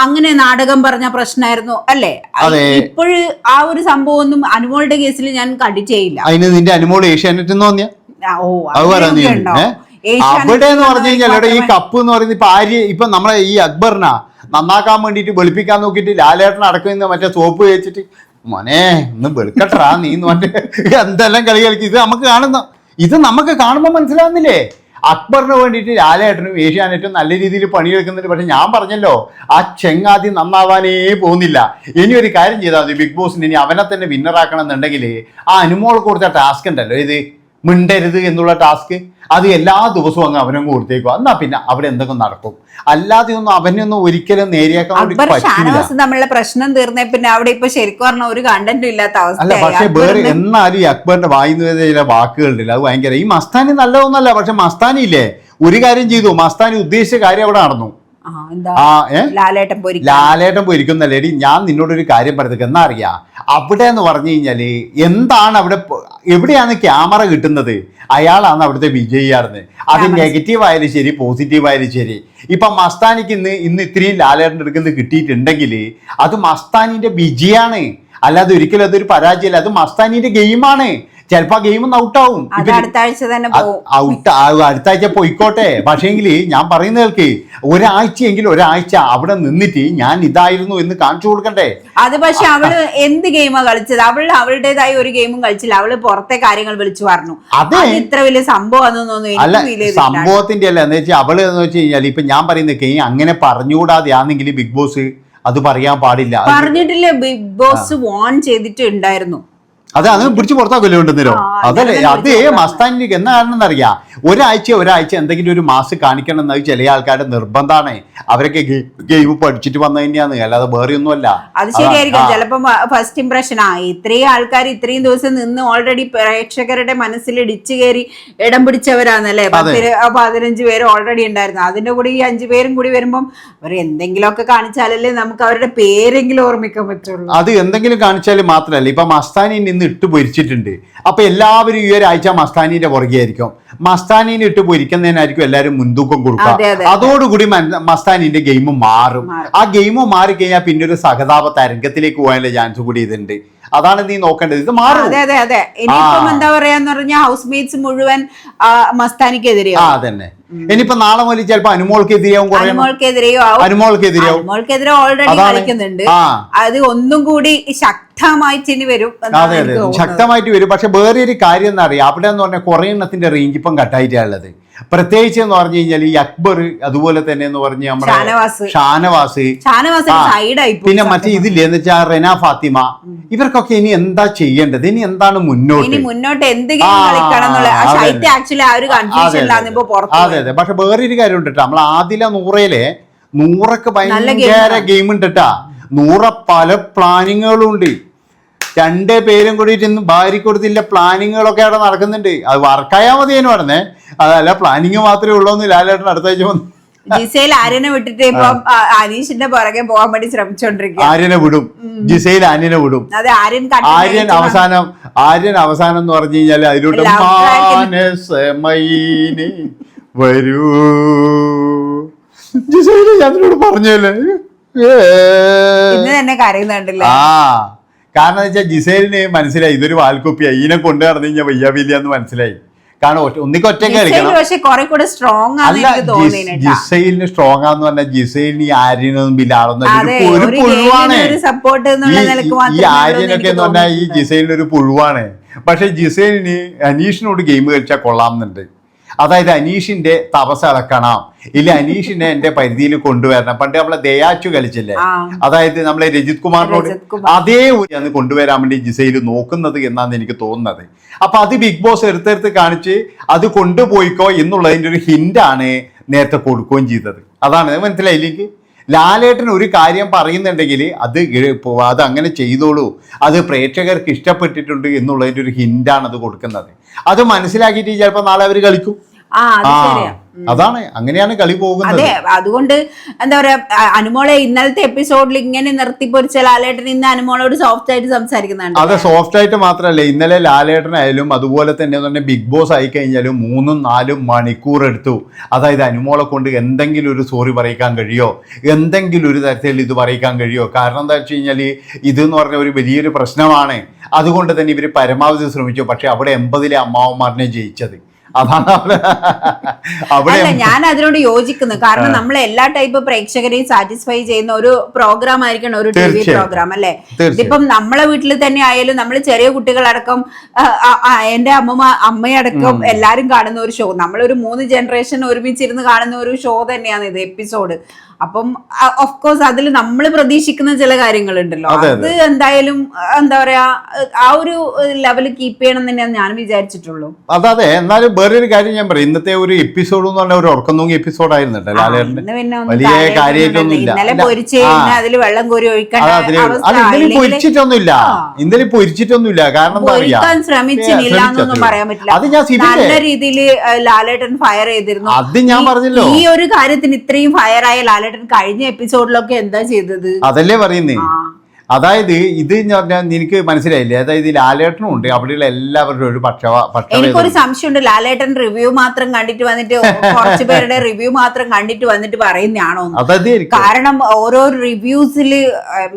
അങ്ങനെ നാടകം പറഞ്ഞ പ്രശ്നമായിരുന്നു അല്ലേ? ഇപ്പോഴ് ആ ഒരു സംഭവം ഒന്നും അനുമോളുടെ കേസിൽ ഞാൻ കണ്ടിട്ടേയില്ല. അതിന് നിന്റെ അനുമോൾ ഏഷ്യാനെറ്റ് അവിടെ എന്ന് പറഞ്ഞു കഴിഞ്ഞാൽ ഈ കപ്പ് എന്ന് പറയുന്നത് ഇപ്പൊ ആര്യ ഇപ്പൊ നമ്മളെ ഈ അക്ബറിനാ നന്നാക്കാൻ വേണ്ടിട്ട് വെളുപ്പിക്കാൻ നോക്കിയിട്ട് ലാലേട്ടൻ അടക്കുന്ന മറ്റേ സോപ്പ് വെച്ചിട്ട് മോനെ ഒന്ന് വെളുക്കട്ടാ നീ എന്ന് പറഞ്ഞിട്ട് എന്തെല്ലാം കളി കളിക്കും. ഇത് നമുക്ക് കാണുമ്പോൾ മനസ്സിലാവുന്നില്ലേ? അക്ബറിന് വേണ്ടിയിട്ട് ലാലേട്ടനും ഏഷ്യാനെറ്റും നല്ല രീതിയിൽ പണിയെടുക്കുന്നുണ്ട്. പക്ഷെ ഞാൻ പറഞ്ഞല്ലോ ആ ചെങ്ങാതി നന്നാവാനേ പോകുന്നില്ല. ഇനി ഒരു കാര്യം ചെയ്താൽ മതി, ബിഗ് ബോസിന് ഇനി അവനെ തന്നെ വിന്നറാക്കണം എന്നുണ്ടെങ്കിൽ ആ അനുമോൾ കൊടുത്ത ടാസ്ക് ഉണ്ടല്ലോ, ഇത് മിണ്ടരുത് എന്നുള്ള ടാസ്ക്, അത് എല്ലാ ദിവസവും അങ്ങ് അവനങ്ങ് കൊടുത്തേക്കും. എന്നാ പിന്നെ അവിടെ എന്തെങ്കിലും നടക്കും. അല്ലാതെ ഒന്നും അവനൊന്നും ഒരിക്കലും നേരിയാക്കാൻ നമ്മളുടെ പ്രശ്നം തീർന്നേ പിന്നെ അവിടെ ഇപ്പൊ ശരിക്കും പറഞ്ഞ ഒരു കണ്ടന്റും ഇല്ലാത്ത അവസ്ഥ. അല്ല പക്ഷെ വേറെ എന്നാലും ഈ അക്ബറിന്റെ വായിന്ന് ചില വാക്കുകളുണ്ടല്ലോ, അത് ഭയങ്കര. ഈ മസ്താനി നല്ലതൊന്നല്ല, പക്ഷെ മസ്താനി ഇല്ലേ ഒരു കാര്യം ചെയ്തു, മസ്താനി ഉദ്ദേശിച്ച കാര്യം അവിടെ നടന്നു. ലാലേട്ടൻ പോയിരിക്കുന്നല്ലേടി. ഞാൻ നിന്നോടൊരു കാര്യം പറഞ്ഞത് എന്നാ അറിയാ, അവിടെ എന്ന് പറഞ്ഞു കഴിഞ്ഞാല് എന്താണ് അവിടെ, എവിടെയാണ് ക്യാമറ കിട്ടുന്നത്, അയാളാണ് അവിടുത്തെ വിജയിയാർന്ന്. അത് നെഗറ്റീവ് ആയാലും ശരി പോസിറ്റീവ് ആയാലും ശരി. ഇപ്പൊ മസ്താനിക്ക് ഇന്ന് ഇത്രയും ലാലേട്ടൻ്റെ അടുക്കുന്നത് കിട്ടിയിട്ടുണ്ടെങ്കിൽ അത് മസ്താനിന്റെ വിജയാണ്, അല്ലാതെ ഒരിക്കലും അതൊരു പരാജയമല്ല. അത് മസ്താനിന്റെ ഗെയിമാണ്. ചിലപ്പോ ആ ഗെയിം ഒന്ന് ഔട്ടാവും, അടുത്ത ആഴ്ച പോയിക്കോട്ടെ. പക്ഷേങ്കിൽ ഞാൻ പറയുന്ന കേൾക്ക്, ഒരാഴ്ച അവിടെ നിന്നിട്ട് ഞാൻ ഇതായിരുന്നു എന്ന് കാണിച്ചു കൊടുക്കണ്ടേ? അത് പക്ഷെ അവള് എന്ത് ഗെയിമാ കളിച്ചത്? അവളുടേതായ ഒരു ഗെയിമും കളിച്ചില്ല. അവള് പുറത്തെ കാര്യങ്ങൾ വിളിച്ചു പറഞ്ഞു. അത് ഇത്ര വലിയ സംഭവം അല്ല, സംഭവത്തിന്റെ അല്ല എന്ന് വെച്ചാൽ അവള് എന്ന് വെച്ച് കഴിഞ്ഞാൽ ഇപ്പൊ ഞാൻ പറയുന്ന ഗെയിം അങ്ങനെ പറഞ്ഞുകൂടാതെയാണെങ്കിൽ ബിഗ് ബോസ് അത് പറയാൻ പാടില്ല. പറഞ്ഞിട്ടില്ലേ? ബിഗ് ബോസ് വാൺ ചെയ്തിട്ടുണ്ടായിരുന്നു. അത് അങ്ങ് പിടിച്ച് പുറത്താക്കല്ലോ ഉണ്ടെന്നല്ലോ. അതല്ലേ അത് മസ്താനിക്ക് എന്നാ കാരണം അറിയാം, ഒരാഴ്ച എന്തെങ്കിലും ഒരു മാസ് കാണിക്കണം എന്നത് ചില ആൾക്കാരുടെ നിർബന്ധമാണ്. അവരൊക്കെ ഗെയിം പഠിച്ചിട്ട് വന്നു തന്നെയാണ്, അല്ലാതെ വേറെ ഒന്നുമല്ല. അത് ശരിയായിരിക്കും. ചിലപ്പോ ഫസ്റ്റ് ഇംപ്രഷൻ ഇത്രയും ആൾക്കാർ ഇത്രയും ദിവസം നിന്ന് ഓൾറെഡി പ്രേക്ഷകരുടെ മനസ്സിൽ ഇടിച്ചു കയറി ഇടം പിടിച്ചവരാന്നല്ലേ. 15 പേര് ഓൾറെഡി ഉണ്ടായിരുന്നു. അതിന്റെ കൂടെ ഈ 5 പേരും കൂടി വരുമ്പം അവർ എന്തെങ്കിലുമൊക്കെ കാണിച്ചാലല്ലേ നമുക്ക് അവരുടെ പേരെങ്കിലും ഓർമ്മിക്കാൻ പറ്റുള്ളൂ. അത് എന്തെങ്കിലും കാണിച്ചാലും മാത്രമല്ല, ഇപ്പൊ മസ്താനി നിന്ന് ഇട്ട് പൊരിച്ചിട്ടുണ്ട്. അപ്പൊ എല്ലാവരും ഈ ഒരാഴ്ച മസ്താനിന്റെ പുറകെ ആയിരിക്കും. മസ്താനിനെ ഇട്ട് പൊരിക്കുന്നതിനായിരിക്കും എല്ലാവരും മുൻതൂക്കം കൊടുക്കുക. അതോടുകൂടി മസ്താനിന്റെ ഗെയിം മാറും. ആ ഗെയിം മാറിക്കഴിഞ്ഞാൽ പിന്നെ ഒരു സഹതാപ തരംഗത്തിലേക്ക് പോകാനുള്ള ചാൻസ് കൂടി ഇതുണ്ട്. അതാണ് നീ നോക്കേണ്ടത്. ഇത് മാറും. അതെ. ഇനിയിപ്പം എന്താ പറയാന്ന് പറഞ്ഞാൽ ഹൗസ് മേറ്റ്സ് മുഴുവൻ മസ്താനിക്കെതിരെയോ? അതന്നെ. ഇനിയിപ്പോ നാളെ മുതൽ ചിലപ്പോ അനുമോൾക്കെതിരെയാവും, അനുമോൾക്കെതിരെ ഓൾറെഡി കളിക്കുന്നുണ്ട്. അത് ഒന്നും കൂടി ശക്തമായിട്ട് ഇനി വരും. അതെ ശക്തമായിട്ട് വരും. പക്ഷെ വേറെ ഒരു കാര്യം എന്താ അറിയാം, അവിടെ എന്ന് പറഞ്ഞാൽ കുറെ എണ്ണത്തിന്റെ റേഞ്ച് ഇപ്പം കട്ടായിട്ടുള്ളത്. പ്രത്യേകിച്ച് എന്ന് പറഞ്ഞു കഴിഞ്ഞാൽ ഈ അക്ബർ, അതുപോലെ തന്നെ എന്ന് പറഞ്ഞ നമ്മുടെ ഷാനവാസ്, പിന്നെ മറ്റേ ഇതില്ലേ എന്ന് വെച്ചാൽ റെന ഫാത്തിമ, ഇവർക്കൊക്കെ ഇനി എന്താ ചെയ്യേണ്ടത്? ഇനി എന്താണ് മുന്നോട്ട് എന്ത് അതെ. പക്ഷെ വേറൊരു കാര്യം ഉണ്ട് കേട്ടോ, നമ്മൾ ആദില നൂറൊക്കെ ഭയങ്കര ഗെയിം ഉണ്ട് കേട്ടാ. പല പ്ലാനിങ്ങുകളും ഉണ്ട്. 2 പേരും കൂടിയിട്ട് ഇന്ന് ഭാര്യ കൊടുത്തില്ല പ്ലാനിങ്ങുകളൊക്കെ അവിടെ നടക്കുന്നുണ്ട്. അത് വർക്കായാൽ മതി അതിന് പറഞ്ഞേ, അതല്ല പ്ലാനിങ് മാത്രമേ ഉള്ളൂന്ന് ലാലേട്ടൻ അടുത്താഴ്ച വന്നു. ജിസൈൽ ആര്യനെ വിട്ടിട്ട് ഇപ്പൊ അനീഷിന്റെ പുറകെ പോകാൻ വേണ്ടി ശ്രമിച്ചോണ്ടിരിക്കും. ആര്യനെ വിടും, ജിസൈൽ ആര്യനെ വിടും. ആര്യൻ അവസാനം എന്ന് പറഞ്ഞു കഴിഞ്ഞാൽ അതിലോട്ട് വരൂ ജിസൈൽ ഞാനോട് പറഞ്ഞല്ലേ ഇന്ന് തന്നെ കരയുന്നുണ്ടല്ലേ. കാരണം വെച്ചാൽ ജിസൈലിന് മനസ്സിലായി ഇതൊരു വാൽക്കുപ്പിയാ, ഇതിനെ കൊണ്ടു നടന്നു കഴിഞ്ഞാൽ വയ്യാവില്ല എന്ന് മനസ്സിലായി. കാരണം ഒന്നിക്കൊറ്റയ്ക്ക് കളിക്കണം. അല്ല, ജിസൈലിന് സ്ട്രോങ് ആന്ന് പറഞ്ഞാൽ ജിസൈലിന് ആര്യനൊന്നും പിന്നെ ആളൊന്നും ഒരു പുഴുവാണ്. ഈ ആര്യനൊക്കെ എന്ന് പറഞ്ഞാൽ ഈ ജിസൈലിന് ഒരു പുഴുവാണ്. പക്ഷെ ജിസൈലിന് അനീഷിനോട് ഗെയിം കളിച്ചാൽ കൊള്ളാമെന്നുണ്ട്. അതായത് അനീഷിന്റെ തപസ് അളക്കണം, ഇല്ല അനീഷിനെ എന്റെ പരിധിയിൽ കൊണ്ടുവരണം. പണ്ട് നമ്മളെ ദയാച്ചു കളിച്ചില്ലേ, അതായത് നമ്മളെ രജിത് കുമാറിനോട് അതേ ഒന്ന് കൊണ്ടുവരാൻ വേണ്ടി ജിസയിൽ നോക്കുന്നത് എന്നാണ് എനിക്ക് തോന്നുന്നത്. അപ്പൊ അത് ബിഗ് ബോസ് എടുത്തെടുത്ത് കാണിച്ച് അത് കൊണ്ടുപോയിക്കോ എന്നുള്ളതിന്റെ ഒരു ഹിന്റാണ് നേരത്തെ കൊടുക്കുകയും ചെയ്തത്. അതാണ് മനസ്സിലായില്ലെങ്കിൽ. ലാലേട്ടൻ ഒരു കാര്യം പറയുന്നുണ്ടെങ്കിൽ അത് അങ്ങനെ ചെയ്തോളൂ, അത് പ്രേക്ഷകർക്ക് ഇഷ്ടപ്പെട്ടിട്ടുണ്ട് എന്നുള്ളതിന്റെ ഒരു ഹിന്റാണ് അത് കൊടുക്കുന്നത്. അത് മനസ്സിലാക്കിയിട്ട് ചിലപ്പോൾ നാളെ അവർ കളിക്കും. അതാണ്, അങ്ങനെയാണ് കളി പോകുന്നത്. അതെ, അതുകൊണ്ട് എന്താ പറയാ, അനുമോളെ ഇന്നലത്തെ എപ്പിസോഡിൽ ഇങ്ങനെ നിർത്തിപ്പൊരിച്ച ലാലേട്ടൻ ഇന്ന് അനുമോളോട് സോഫ്റ്റ് ആയിട്ട് സംസാരിക്കുന്നുണ്ട്. അതെ, സോഫ്റ്റ് ആയിട്ട് മാത്രമല്ല, ഇന്നലെ ലാലേട്ടനായാലും അതുപോലെ തന്നെ ബിഗ് ബോസ് ആയി കഴിഞ്ഞാലും 3-4 മണിക്കൂർ എടുത്തു. അതായത് അനുമോളെ കൊണ്ട് എന്തെങ്കിലും ഒരു സോറി പറയിക്കാൻ കഴിയോ, എന്തെങ്കിലും ഒരു തരത്തിൽ ഇത് പറയിക്കാൻ കഴിയോ. കാരണം എന്താ വെച്ച് കഴിഞ്ഞാൽ ഇതെന്ന് പറഞ്ഞ ഒരു വലിയൊരു പ്രശ്നമാണ്. അതുകൊണ്ട് തന്നെ ഇവർ പരമാവധി ശ്രമിച്ചു. പക്ഷെ അവിടെ 80 അമ്മാവന്മാരനെ ജയിച്ചത്. അതാണ് അവിടെ ഞാൻ അതിനോട് യോജിക്കുന്നു. കാരണം നമ്മൾ എല്ലാ ടൈപ്പ് പ്രേക്ഷകരെയും സാറ്റിസ്ഫൈ ചെയ്യുന്ന ഒരു പ്രോഗ്രാം ആയിരിക്കണം ഒരു ടി വി പ്രോഗ്രാം, അല്ലെ? ഇതിപ്പം നമ്മളെ വീട്ടിൽ തന്നെ ആയാലും നമ്മൾ ചെറിയ കുട്ടികളടക്കം എന്റെ അമ്മയടക്കം എല്ലാരും കാണുന്ന ഒരു ഷോ, നമ്മളൊരു 3 ജനറേഷൻ ഒരുമിച്ചിരുന്ന് കാണുന്ന ഒരു ഷോ തന്നെയാണ് ഇത് എപ്പിസോഡ്. അപ്പം ഓഫ് കോഴ്സ് അതിൽ നമ്മൾ പ്രതീക്ഷിക്കുന്ന ചില കാര്യങ്ങളുണ്ടല്ലോ, അത് എന്തായാലും എന്താ പറയാ ആ ഒരു ലെവൽ കീപ്പ് ചെയ്യണം തന്നെയാണ് ഞാൻ വിചാരിച്ചിട്ടുള്ളൂ. അതെ, എന്നാലും വേറൊരു കാര്യം ഞാൻ പറയും, ഇന്നത്തെ ഒരു എപ്പിസോഡ് എന്ന് പറഞ്ഞാൽ ഒരു ഉറക്കം തൂങ്ങി എപ്പിസോഡ് ആയിരുന്നുണ്ട്. വലിയ കാര്യമായിട്ടൊന്നുമില്ല. അതിൽ വെള്ളം കോരി ഒഴിക്കാൻ പൊരിച്ചിട്ടൊന്നുമില്ല, ഇന്നലെ പൊരിച്ചിട്ടൊന്നുമില്ല. കാരണം ശ്രമിച്ചില്ല എന്നൊന്നും പറയാൻ പറ്റില്ല. നല്ല രീതിയിൽ ലാലേട്ടൻ ഫയർ ചെയ്തിരുന്നു. അത് ഞാൻ പറഞ്ഞല്ലോ, ഈ ഒരു കാര്യത്തിന് ഇത്രയും ഫയർ ആയ ലാലേട്ടൻ കഴിഞ്ഞ എപ്പിസോഡിലൊക്കെ എന്താ ചെയ്തത്? അതല്ലേ പറയുന്നേ. അതായത് ഇത് എനിക്ക് മനസ്സിലായില്ലേ, അതായത് ലാലേട്ടനും ഉണ്ട്, അവിടെയുള്ള എല്ലാവരുടെ ഒരു എനിക്കൊരു സംശയമുണ്ട്, ലാലേട്ടൻ റിവ്യൂ മാത്രം കണ്ടിട്ട് വന്നിട്ട് കുറച്ചു പേരുടെ റിവ്യൂ മാത്രം കണ്ടിട്ട് വന്നിട്ട് പറയുന്നതാണോ? കാരണം ഓരോ റിവ്യൂസില്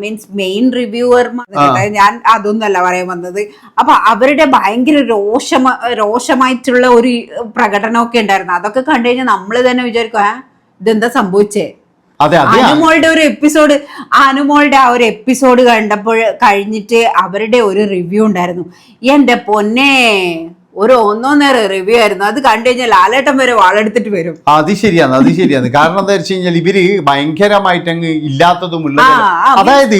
മീൻസ് മെയിൻ റിവ്യൂവർ, ഞാൻ അതൊന്നല്ല പറയാൻ വന്നത്. അപ്പൊ അവരുടെ ഭയങ്കര രോഷമായിട്ടുള്ള ഒരു പ്രകടനമൊക്കെ ഉണ്ടായിരുന്നു. അതൊക്കെ കണ്ടു കഴിഞ്ഞാൽ നമ്മള് തന്നെ വിചാരിക്കും ഇതെന്താ സംഭവിച്ചേ. അനുമോളുടെ ഒരു എപ്പിസോഡ്, അനുമോളുടെ ആ ഒരു എപ്പിസോഡ് കണ്ടപ്പോൾ കഴിഞ്ഞിട്ട് അവരുടെ ഒരു റിവ്യൂ ഉണ്ടായിരുന്നു. എന്റെ പൊന്നെ, ഒരു 1.5 റിവ്യൂ ആയിരുന്നു. അത് കണ്ടു കഴിഞ്ഞാൽ ലാലേട്ടൻ വരെ വാളെടുത്തിട്ട് വരും. അത് ശരിയാണ്. കാരണം എന്താ വെച്ച് കഴിഞ്ഞാൽ ഇവര് ഭയങ്കരമായിട്ട് അങ്ങ് ഇല്ലാത്തതും ഉള്ളത്, അതായത്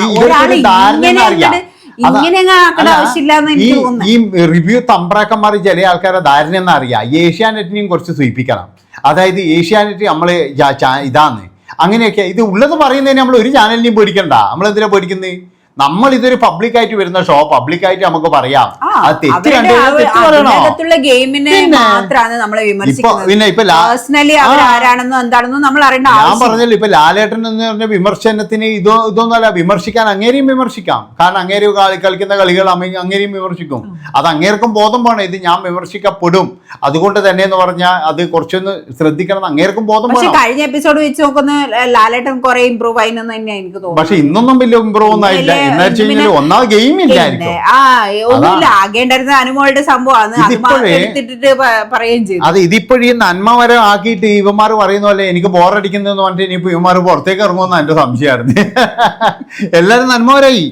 ഈ റിവ്യൂ തമ്പ്രാക്കന്മാർ ചില ആൾക്കാരെ ധാരണ എന്ന് അറിയാം. ഏഷ്യാനെറ്റിനെയും കുറച്ച് സൂചിപ്പിക്കണം. അതായത് ഏഷ്യാനെറ്റ് നമ്മള് ഇതാന്ന് അങ്ങനെയൊക്കെ ഇത് ഉള്ളത് പറയുന്നതിന് നമ്മൾ ഒരു ചാനലിനെയും പേടിക്കണ്ട. നമ്മൾ എന്തിനാ പേടിക്കുന്നത്? നമ്മൾ ഇതൊരു പബ്ലിക്കായിട്ട് വരുന്ന ഷോ, പബ്ലിക്കായിട്ട് നമുക്ക് പറയാം. അത് തെറ്റ് കണ്ടു പിന്നെ ഇപ്പൊ ഞാൻ പറഞ്ഞല്ലോ, ഇപ്പൊ ലാലേട്ടൻ എന്ന് പറഞ്ഞ വിമർശനത്തിന് ഇതൊന്നല്ല, വിമർശിക്കാൻ അങ്ങേരെയും വിമർശിക്കാം. കാരണം അങ്ങേര് കളിക്കുന്ന കളികൾ അങ്ങേരെയും വിമർശിക്കും. അത് അങ്ങേർക്കും ബോധം വേണം, ഇത് ഞാൻ വിമർശിക്കപ്പെടും, അതുകൊണ്ട് തന്നെ എന്ന് പറഞ്ഞാൽ അത് കുറച്ചൊന്ന് ശ്രദ്ധിക്കണം. അങ്ങേർക്കും ബോധം വേണം. കഴിഞ്ഞ എപ്പിസോഡ് വെച്ച് നോക്കുന്ന ലാലേട്ടൻ കുറെ ഇംപ്രൂവ് ആയിരുന്നു തന്നെ എനിക്ക് തോന്നുന്നു. പക്ഷെ ഇന്നൊന്നും വലിയ ഇമ്പ്രൂവ് ഒന്നും ആയില്ല. ഒന്നാമത് ഗെയിം ഇല്ലായിരിക്കും. അനുമോളുടെ സംഭവമാണ് അത് ഇതിപ്പോഴും ഈ നന്മ വരെ ആക്കിയിട്ട് ഇവന്മാർ പറയുന്ന പോലെ എനിക്ക് ബോറടിക്കുന്നതെന്ന് പറഞ്ഞിട്ട് ഇനിയിപ്പോ ഇവന്മാർ പുറത്തേക്ക് ഇറങ്ങുമെന്ന് എന്റെ സംശയമായിരുന്നു. എല്ലാരും നന്മവരായി.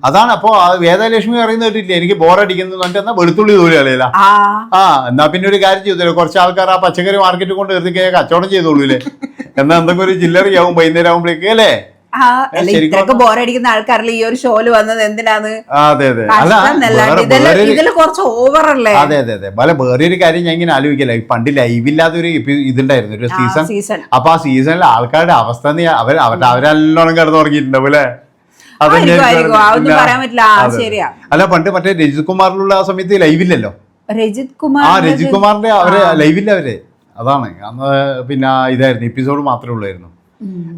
അതാണ്. അപ്പൊ വേദലക്ഷ്മി പറയുന്ന കേട്ടില്ലേ, എനിക്ക് ബോറടിക്കുന്നു പറഞ്ഞിട്ട് എന്നാ വെളുത്തുള്ളി ദൂരെ കളിയില്ല. എന്നാ പിന്നെ ഒരു കാര്യം ചെയ്തല്ലോ, കുറച്ച് ആൾക്കാർ ആ പച്ചക്കറി മാർക്കറ്റ് കൊണ്ട് നിർത്തി കച്ചവടം ചെയ്തോളൂല്ലേ. എന്നാ എന്തൊക്കെ ഒരു ചില്ലറിയാവും വൈകുന്നേരം ആകുമ്പോഴേക്ക് അല്ലേ. ഇത്രയൊക്കെ ബോറടിക്കുന്ന ആൾക്കാരിൽ ഈ ഒരു ഷോയില് വന്നത് എന്തിനാണ്? ഇതില് കുറച്ച് ഓവറല്ലേ. അതെ. വേറൊരു കാര്യം ഞാൻ ഇങ്ങനെ ആലോചിക്കല, പണ്ട് ലൈവില്ലാത്ത ഒരു ഇതുണ്ടായിരുന്നു, ഒരു സീസൺ. അപ്പൊ ആ സീസണിലെ ആൾക്കാരുടെ അവസ്ഥ അവരെല്ലോണം കിടന്നുറങ്ങിയിട്ടുണ്ടാവും അല്ലെ. അല്ല, പണ്ട് മറ്റേ രജിത് കുമാറിലുള്ള ആ സമയത്ത് ലൈവില്ലല്ലോ. രജിത് കുമാറിന്റെ അവര് ലൈവില്ല അവര്. അതാണ് അന്ന് പിന്നെ ഇതായിരുന്നു, എപ്പിസോഡ് മാത്രമേ ഉള്ളായിരുന്നു.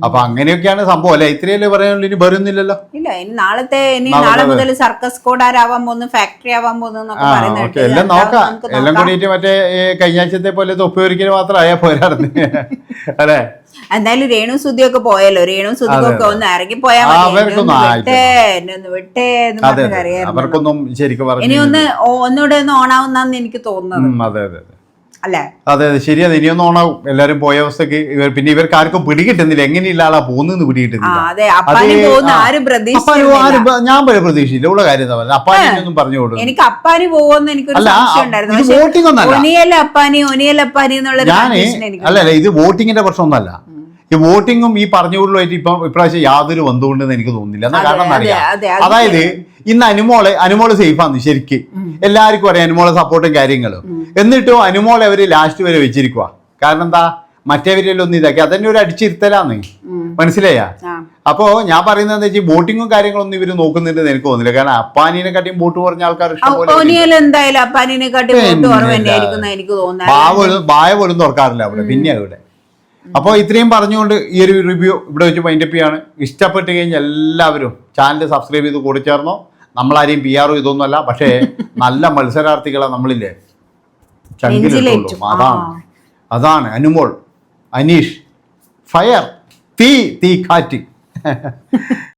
അപ്പൊ അങ്ങനെയൊക്കെയാണ് സംഭവം അല്ലെ. ഇത്രയല്ലേ പറയാനുള്ളൂ, ഇനി വരുന്നില്ലല്ലോ. ഇല്ല, ഇനി നാളെ മുതൽ സർക്കസ് കോഡാർ ആവാൻ പോകുന്നു, ഫാക്ടറി ആവാൻ പോകുന്നു. എല്ലാം നോക്കാം. എല്ലാം കൂടിയിട്ട് മറ്റേ കഴിഞ്ഞ ആഴ്ചത്തെ പോലെ തൊപ്പി മാത്രം ആയാൽ പോരായിരുന്നു അല്ലെ. എന്തായാലും രേണു സുധിയൊക്കെ പോയല്ലോ, രേണു സുധിക്കൊക്കെ ഒന്ന് ഇറങ്ങി പോയാൽ അവർക്കൊന്നും ശരിക്കും ഇനി ഒന്നുകൂടെ ഒന്ന് ഓണാവുന്നാന്ന് എനിക്ക് തോന്നുന്നത്. അതെ. അല്ലേ? അതെ അതെ ശരിയാണ്. ഇനിയൊന്നും ഓണാവും എല്ലാരും പോയ അവസ്ഥക്ക്. പിന്നെ ഇവർക്ക് ആർക്കും പിടികിട്ടുന്നില്ല, എങ്ങനെയുള്ള ആളാ പോകുന്നത് പിടികിട്ടുന്നില്ല. ഞാൻ പ്രതീക്ഷിച്ചില്ല ഉള്ള കാര്യം എന്താ പറയുക. അപ്പാനൊന്നും പറഞ്ഞു കൊടുക്കും. എനിക്ക് അപ്പാനി പോകുമെന്ന് എനിക്കൊരു സംശയം ഉണ്ടായിരുന്നു. വോട്ടിംഗ് ഒന്നല്ല, അല്ല ഇത് വോട്ടിങ്ങിന്റെ പ്രശ്നമൊന്നുമല്ല. ഈ വോട്ടിങ്ങും ഈ പറഞ്ഞുകൊള്ളുമായിട്ട് ഇപ്രാവശ്യം യാതൊരു ബന്ധമുണ്ടെന്ന് എനിക്ക് തോന്നുന്നില്ല. എന്നാ കാരണം അറിയാം, അതായത് ഇന്ന് അനുമോള് സേഫാന്ന് ശരിക്ക് എല്ലാവർക്കും അറിയാം, അനുമോളെ സപ്പോർട്ടും കാര്യങ്ങളും. എന്നിട്ടും അനുമോളെ അവര് ലാസ്റ്റ് വരെ വെച്ചിരിക്കുക. കാരണം എന്താ, മറ്റേവരെല്ലാം ഒന്ന് ഇതാക്കി അതന്നെ ഒരു അടിച്ചിരുത്തലാന്ന്. മനസ്സിലായ? അപ്പോ ഞാൻ പറയുന്നത് എന്താ വെച്ചാൽ വോട്ടിങ്ങും കാര്യങ്ങളൊന്നും ഇവര് നോക്കുന്നുണ്ടെന്ന് എനിക്ക് തോന്നുന്നില്ല. കാരണം അപ്പാനിനെ കാട്ടിയും വോട്ട് പറഞ്ഞ ആൾക്കാർ ബായ പോലും തുറക്കാറില്ല അവിടെ. പിന്നെ അവിടെ അപ്പോൾ ഇത്രയും പറഞ്ഞുകൊണ്ട് ഈ ഒരു റിവ്യൂ ഇവിടെ വെച്ച് വൈൻഡപ്പ് ചെയ്യാണ്. ഇഷ്ടപ്പെട്ട് കഴിഞ്ഞാൽ എല്ലാവരും ചാനൽ സബ്സ്ക്രൈബ് ചെയ്ത് കൂടി ചേർന്നോ. നമ്മളാരെയും PR ഇതൊന്നുമല്ല, പക്ഷേ നല്ല മത്സരാർത്ഥികളെ നമ്മളില്ലേ ചങ്കിലിട്ടുള്ളൂ. അതാണ് അനുമോൾ, അനീഷ്, ഫയർ, തീ കാറ്റ്.